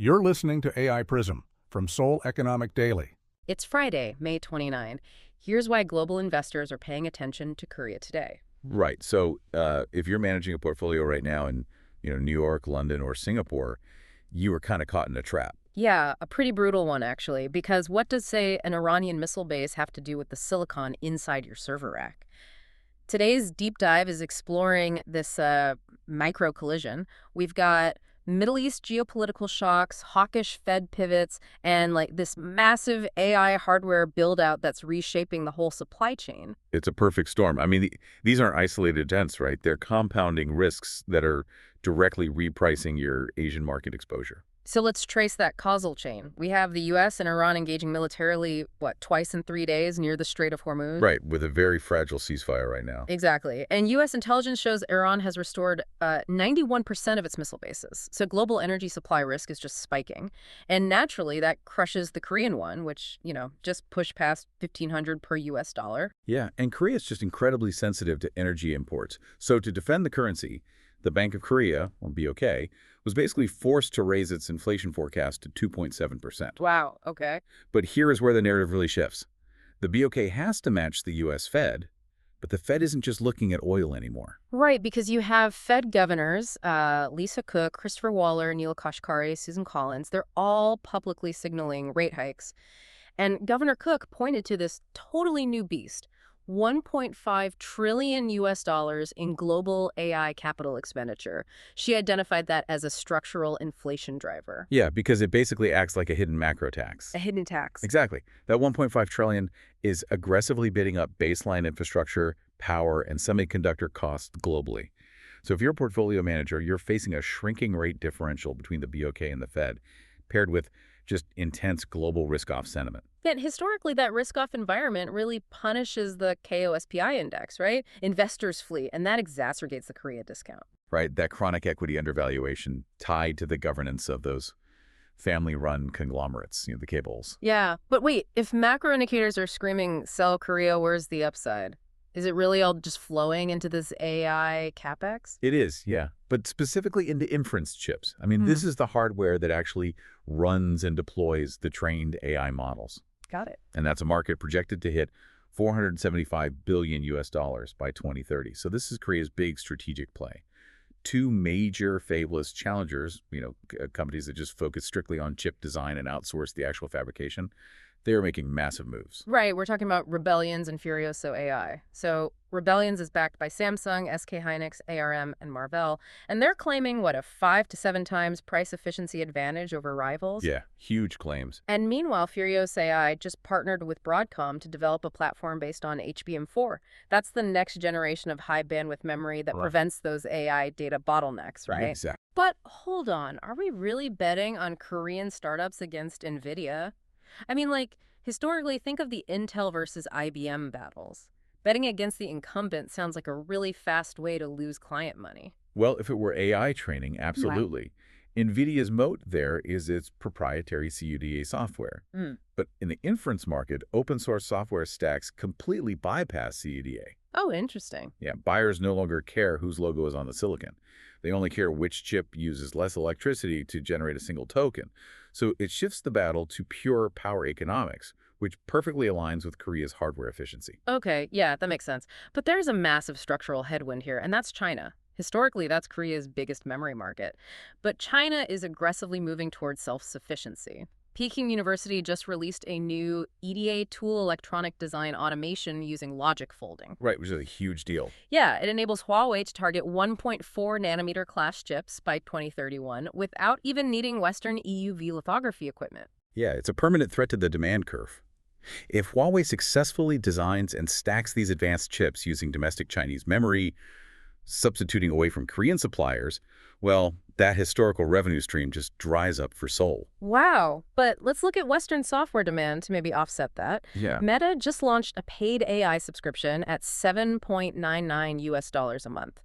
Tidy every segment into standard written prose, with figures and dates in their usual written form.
You're listening to AI PRISM from Seoul Economic Daily. It's Friday, May 29. Here's why global investors are paying attention to Korea today. Right. So if you're managing a portfolio right now in New York, London, or Singapore, you are kind of caught in a trap. Yeah, a pretty brutal one, actually, because what does, say, an Iranian missile base have to do with the silicon inside your server rack? Today's deep dive is exploring this micro collision. We've got Middle East geopolitical shocks, hawkish Fed pivots, and this massive AI hardware build-out that's reshaping the whole supply chain. It's a perfect storm. I mean, these aren't isolated events, right? They're compounding risks that are directly repricing your Asian market exposure. So let's trace that causal chain. We have the U.S. and Iran engaging militarily, twice in 3 days near the Strait of Hormuz? Right, with a very fragile ceasefire right now. Exactly. And U.S. intelligence shows Iran has restored 91% of its missile bases. So global energy supply risk is just spiking. And naturally, that crushes the Korean won, which, just pushed past 1,500 per U.S. dollar. Yeah, and Korea is just incredibly sensitive to energy imports. So to defend the currency, the Bank of Korea, or BOK, was basically forced to raise its inflation forecast to 2.7%. Wow, okay. But here is where the narrative really shifts. The BOK has to match the U.S. Fed, but the Fed isn't just looking at oil anymore. Right, because you have Fed governors, Lisa Cook, Christopher Waller, Neil Kashkari, Susan Collins. They're all publicly signaling rate hikes. And Governor Cook pointed to this totally new beast, 1.5 trillion U.S. dollars in global AI capital expenditure. She identified that as a structural inflation driver. Yeah, because it basically acts like a hidden macro tax. A hidden tax. Exactly. That 1.5 trillion is aggressively bidding up baseline infrastructure, power, and semiconductor costs globally. So if you're a portfolio manager, you're facing a shrinking rate differential between the BOK and the Fed, paired with just intense global risk-off sentiment. Yet historically, that risk-off environment really punishes the KOSPI index, right? Investors flee, and that exacerbates the Korea discount. Right, that chronic equity undervaluation tied to the governance of those family-run conglomerates, the cables. Yeah, but wait, if macro indicators are screaming, sell Korea, where's the upside? Is it really all just flowing into this AI capex? It is, yeah. But specifically into inference chips. I mean, this is the hardware that actually runs and deploys the trained AI models. Got it. And that's a market projected to hit 475 billion US dollars by 2030. So this is Korea's big strategic play. Two major fabless challengers, companies that just focus strictly on chip design and outsource the actual fabrication, they are making massive moves. Right. We're talking about Rebellions and FuriosaAI. So Rebellions is backed by Samsung, SK Hynix, ARM, and Marvell. And they're claiming, a 5 to 7 times price efficiency advantage over rivals? Yeah, huge claims. And meanwhile, FuriosaAI just partnered with Broadcom to develop a platform based on HBM4. That's the next generation of high bandwidth memory that prevents those AI data bottlenecks, right? Exactly. But hold on, are we really betting on Korean startups against NVIDIA? I mean, historically, think of the Intel versus IBM battles. Betting against the incumbent sounds like a really fast way to lose client money. Well, if it were AI training, absolutely. Right. NVIDIA's moat there is its proprietary CUDA software. But in the inference market, open source software stacks completely bypass CUDA. Oh, interesting. Yeah, buyers no longer care whose logo is on the silicon. They only care which chip uses less electricity to generate a single token. So it shifts the battle to pure power economics, which perfectly aligns with Korea's hardware efficiency. Okay, yeah, that makes sense. But there's a massive structural headwind here, and that's China. Historically, that's Korea's biggest memory market. But China is aggressively moving towards self-sufficiency. Peking University just released a new EDA tool electronic design automation using logic folding. Right, which is a huge deal. Yeah, it enables Huawei to target 1.4 nanometer class chips by 2031 without even needing Western EUV lithography equipment. Yeah, it's a permanent threat to the demand curve. If Huawei successfully designs and stacks these advanced chips using domestic Chinese memory, substituting away from Korean suppliers, well, that historical revenue stream just dries up for Seoul. Wow. But let's look at Western software demand to maybe offset that. Yeah. Meta just launched a paid AI subscription at $7.99 US dollars a month.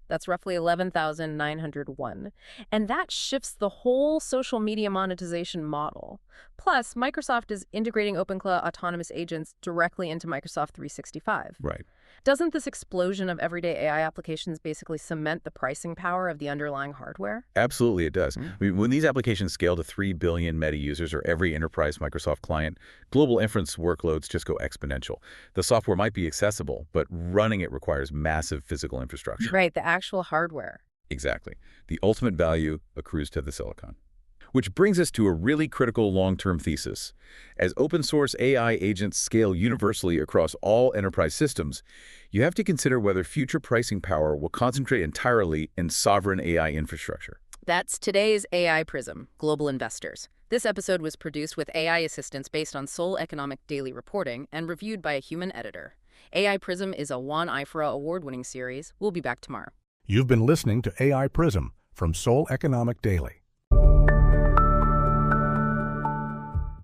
That's roughly 11,901. And that shifts the whole social media monetization model. Plus, Microsoft is integrating OpenClo autonomous agents directly into Microsoft 365. Right. Doesn't this explosion of everyday AI applications basically cement the pricing power of the underlying hardware? Absolutely, it does. I mean, when these applications scale to 3 billion Meta users or every enterprise Microsoft client, global inference workloads just go exponential. The software might be accessible, but running it requires massive physical infrastructure. Right, the actual hardware. Exactly. The ultimate value accrues to the silicon. Which brings us to a really critical long-term thesis. As open-source AI agents scale universally across all enterprise systems, you have to consider whether future pricing power will concentrate entirely in sovereign AI infrastructure. That's today's AI PRISM Global Investors. This episode was produced with AI assistance based on Seoul Economic Daily reporting and reviewed by a human editor. AI PRISM is a Juan Ifra award-winning series. We'll be back tomorrow. You've been listening to AI PRISM from Seoul Economic Daily.